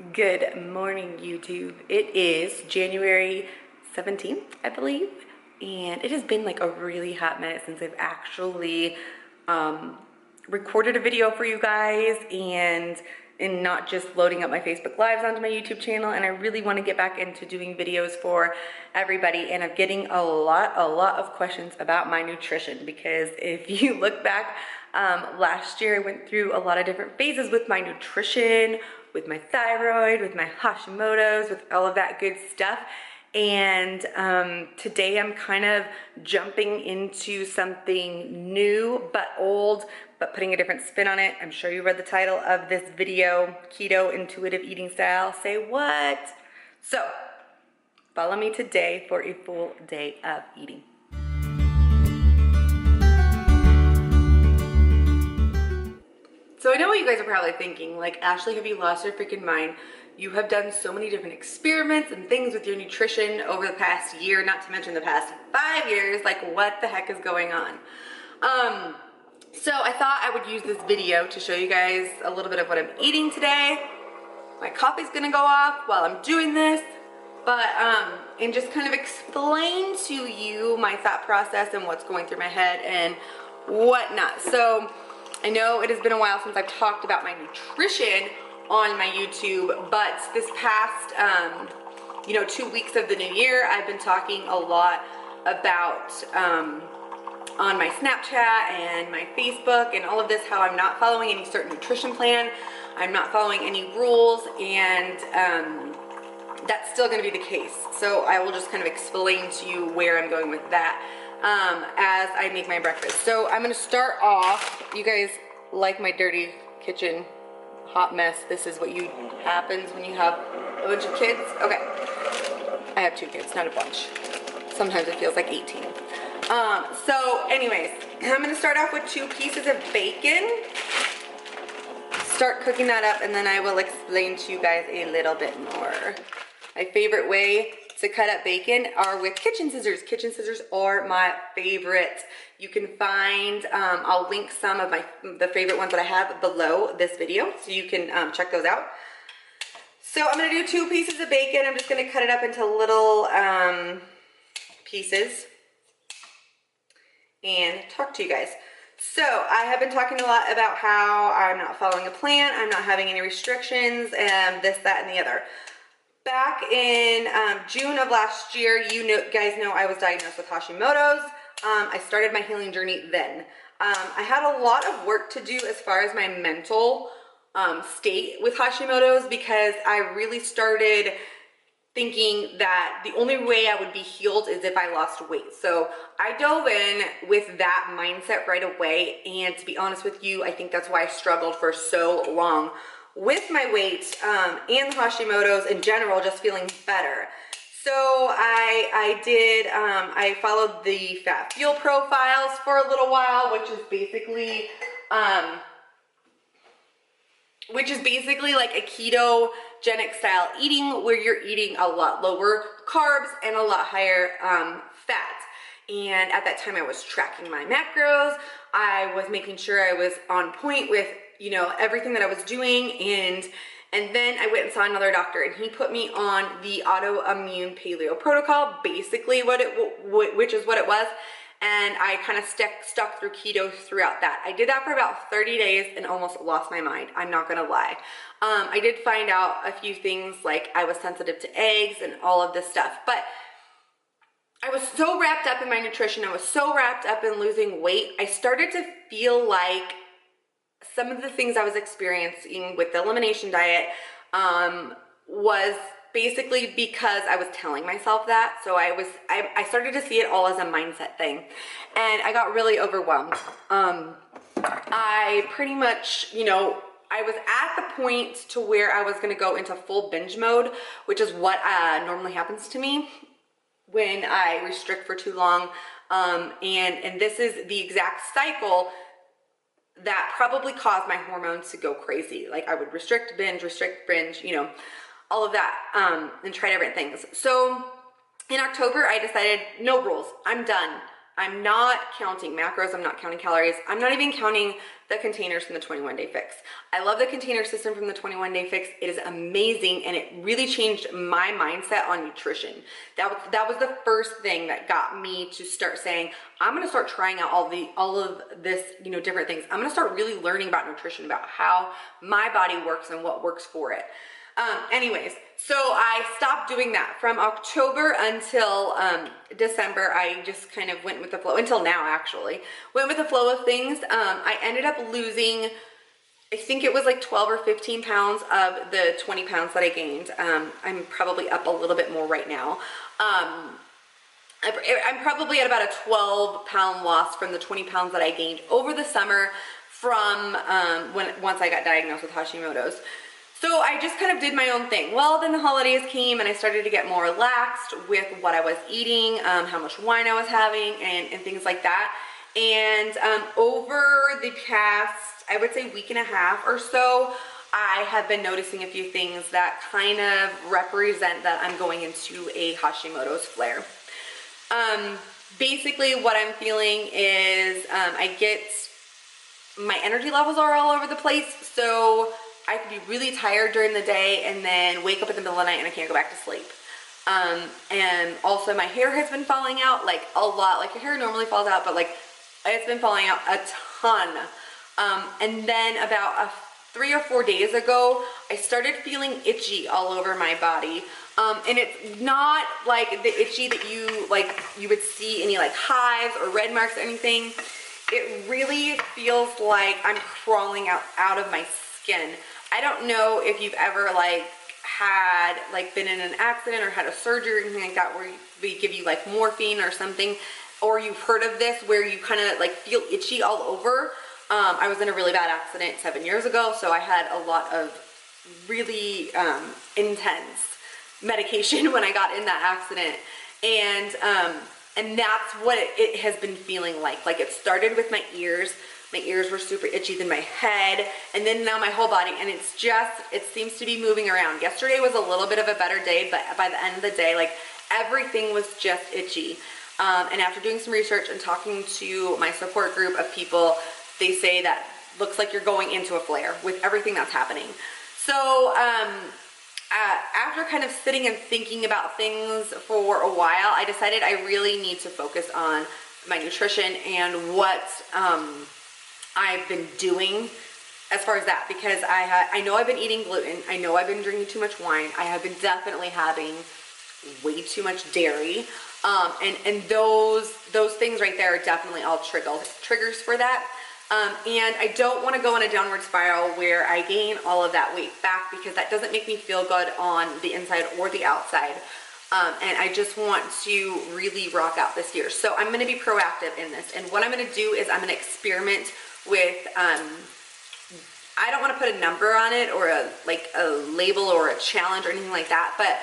Good morning, YouTube. It is January 17th, I believe, and it has been like a really hot minute since I've actually recorded a video for you guys and not just loading up my Facebook Lives onto my YouTube channel. And I really want to get back into doing videos for everybody, and I'm getting a lot of questions about my nutrition, because if you look back, last year I went through a lot of different phases with my nutrition, with my thyroid, with my Hashimoto's, with all of that good stuff. And today I'm kind of jumping into something new but old, but putting a different spin on it. I'm sure you read the title of this video, Keto Intuitive Eating Style. Say what? So follow me today for a full day of eating. So I know what you guys are probably thinking, like, Ashley, have you lost your freaking mind? You have done so many different experiments and things with your nutrition over the past year, not to mention the past 5 years. Like, what the heck is going on? So I thought I would use this video to show you guys a little bit of what I'm eating today. My coffee's gonna go off while I'm doing this, but and just kind of explain to you my thought process and what's going through my head and whatnot. So I know it has been a while since I've talked about my nutrition on my YouTube, but this past, 2 weeks of the new year, I've been talking a lot about, on my Snapchat and my Facebook and all of this, how I'm not following any certain nutrition plan, I'm not following any rules, and that's still going to be the case. So I will just kind of explain to you where I'm going with that as I make my breakfast. So I'm going to start off. You guys like my dirty kitchen hot mess. This is what happens when you have a bunch of kids. Okay, I have 2 kids, not a bunch. Sometimes it feels like 18. So anyways, I'm going to start off with 2 pieces of bacon. Start cooking that up, and then I will explain to you guys a little bit more. My favorite way to cut up bacon are with kitchen scissors. Kitchen scissors are my favorite. You can find, I'll link some of the favorite ones that I have below this video, so you can check those out. So I'm gonna do 2 pieces of bacon. I'm just gonna cut it up into little pieces and talk to you guys. So I have been talking a lot about how I'm not following a plan, I'm not having any restrictions, and this, that, and the other. Back in June of last year, guys know I was diagnosed with Hashimoto's. I started my healing journey then. I had a lot of work to do as far as my mental state with Hashimoto's, because I really started thinking that the only way I would be healed is if I lost weight. So I dove in with that mindset right away, and to be honest with you, I think that's why I struggled for so long with my weight and Hashimoto's in general, just feeling better. So I followed the fat fuel profiles for a little while, which is basically like a ketogenic style eating, where you're eating a lot lower carbs and a lot higher fat. And at that time I was tracking my macros. I was making sure I was on point with everything that I was doing, and then I went and saw another doctor, and he put me on the autoimmune paleo protocol, basically which is what it was, and I kind of stuck through keto throughout that. I did that for about 30 days and almost lost my mind, I'm not gonna lie. I did find out a few things, like I was sensitive to eggs and all of this stuff, but I was so wrapped up in my nutrition, I was so wrapped up in losing weight, I started to feel like some of the things I was experiencing with the elimination diet was basically because I was telling myself that. So I started to see it all as a mindset thing, and I got really overwhelmed. I pretty much, I was at the point to where I was going to go into full binge mode, which is what normally happens to me when I restrict for too long. And this is the exact cycle that probably caused my hormones to go crazy. Like, I would restrict, binge, all of that, and try different things. So in October, I decided no rules. I'm done. I'm not counting macros. I'm not counting calories. I'm not even counting the containers from the 21 Day Fix. I love the container system from the 21 Day Fix. It is amazing, and it really changed my mindset on nutrition. That was the first thing that got me to start saying, I'm gonna start trying out all of this, you know, different things. I'm gonna start really learning about nutrition, about how my body works and what works for it. Anyways, so I stopped doing that from October until December. I just kind of went with the flow, until now actually. Went with the flow of things. I ended up losing, I think it was like 12 or 15 pounds of the 20 pounds that I gained. I'm probably up a little bit more right now. I'm probably at about a 12-pound loss from the 20 pounds that I gained over the summer from once I got diagnosed with Hashimoto's. So I just kind of did my own thing. Well, then the holidays came and I started to get more relaxed with what I was eating, how much wine I was having, and things like that. And over the past, I would say, week and a half or so, I have been noticing a few things that kind of represent that I'm going into a Hashimoto's flare. Basically what I'm feeling is my energy levels are all over the place, so I could be really tired during the day and then wake up in the middle of the night and I can't go back to sleep. And also my hair has been falling out, like a lot. Like your hair normally falls out, but like it's been falling out a ton. And then about 3 or 4 days ago, I started feeling itchy all over my body. And it's not like the itchy that you would see any like hives or red marks or anything. It really feels like I'm crawling out of my skin. I don't know if you've ever been in an accident or had a surgery or anything like that where we give you like morphine or something, or you've heard of this where you kind of like feel itchy all over. I was in a really bad accident 7 years ago, so I had a lot of really intense medication when I got in that accident, and that's what it has been feeling like. Like it started with my ears. My ears were super itchy, then my head, and then now my whole body, and it seems to be moving around. Yesterday was a little bit of a better day, but by the end of the day, like everything was just itchy. And after doing some research and talking to my support group of people, they say that looks like you're going into a flare with everything that's happening. So after kind of sitting and thinking about things for a while, I decided I really need to focus on my nutrition and what I've been doing as far as that, because I know I've been eating gluten. I know I've been drinking too much wine. I have been definitely having way too much dairy. And those things right there are definitely all triggers for that. And I don't want to go in a downward spiral where I gain all of that weight back, because that doesn't make me feel good on the inside or the outside. And I just want to really rock out this year. So I'm going to be proactive in this. And what I'm going to do is I'm going to experiment with, I don't want to put a number on it or a label or a challenge or anything like that, but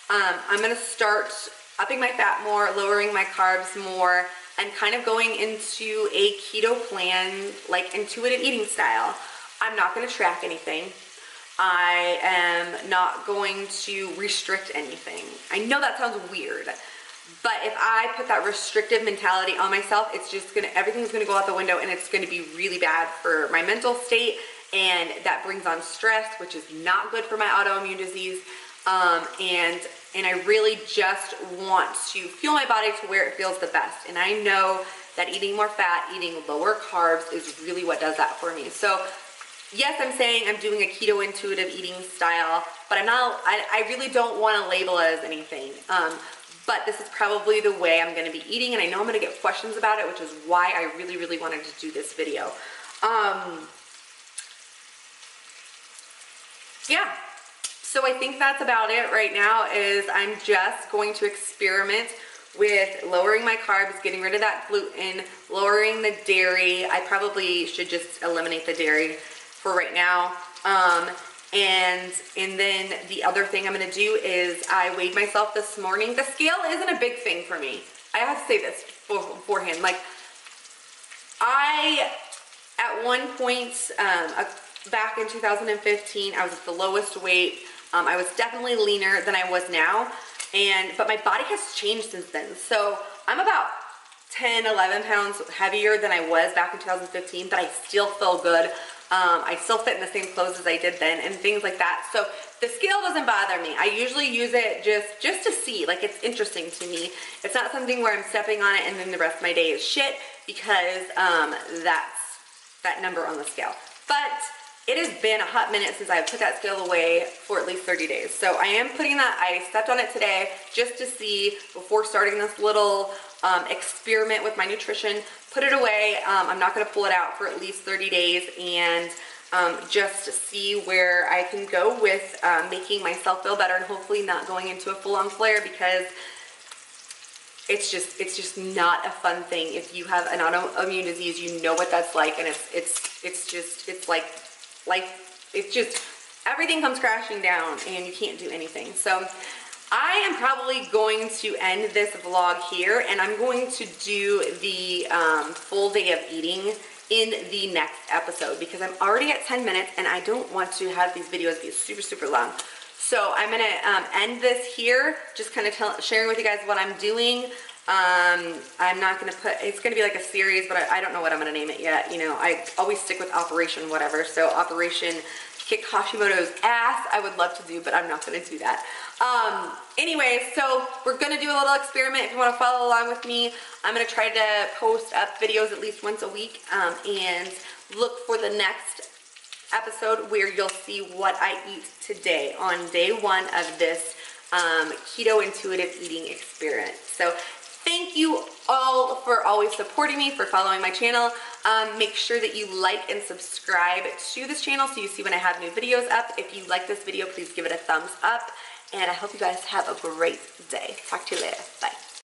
I'm going to start upping my fat more, lowering my carbs more, and kind of going into a keto plan, like intuitive eating style. I'm not going to track anything. I am not going to restrict anything. I know that sounds weird, but if I put that restrictive mentality on myself, it's just everything's gonna go out the window, and it's gonna be really bad for my mental state, and that brings on stress, which is not good for my autoimmune disease. And I really just want to fuel my body to where it feels the best. And I know that eating more fat, eating lower carbs is really what does that for me. So yes, I'm saying I'm doing a keto intuitive eating style, but I really don't want to label it as anything. But this is probably the way I'm going to be eating, and I know I'm going to get questions about it, which is why I really, really wanted to do this video. Yeah, so I think that's about it right now. Is I'm just going to experiment with lowering my carbs, getting rid of that gluten, lowering the dairy. I probably should just eliminate the dairy for right now. And then the other thing I'm going to do is I weighed myself this morning. The scale isn't a big thing for me. I have to say this beforehand. Like, at one point, back in 2015, I was at the lowest weight. I was definitely leaner than I was now. But my body has changed since then. So I'm about 10, 11 pounds heavier than I was back in 2015, but I still feel good. I still fit in the same clothes as I did then and things like that. So the scale doesn't bother me. I usually use it just to see, like, it's interesting to me. It's not something where I'm stepping on it and then the rest of my day is shit, because that's that number on the scale. But it has been a hot minute since I've put that scale away for at least 30 days. So I am putting that, I stepped on it today just to see before starting this little experiment with my nutrition. Put it away. I'm not gonna pull it out for at least 30 days and just to see where I can go with making myself feel better and hopefully not going into a full-on flare, because it's just not a fun thing. If you have an autoimmune disease, you know what that's like, and it's like everything comes crashing down and you can't do anything. So I am probably going to end this vlog here, and I'm going to do the full day of eating in the next episode, because I'm already at 10 minutes and I don't want to have these videos be super, super long. So I'm gonna end this here, just kind of sharing with you guys what I'm doing. I'm not gonna put, it's gonna be like a series, but I don't know what I'm gonna name it yet. You know, I always stick with Operation whatever. So Operation Kick Hashimoto's ass, I would love to do, but I'm not gonna do that. Anyway, so we're gonna do a little experiment. If you wanna follow along with me, I'm gonna try to post up videos at least once a week, and look for the next episode where you'll see what I eat today on day 1 of this keto intuitive eating experiment. So thank you all for always supporting me, for following my channel. Make sure that you like and subscribe to this channel so you see when I have new videos up. If you like this video, please give it a thumbs up, and I hope you guys have a great day. Talk to you later. Bye.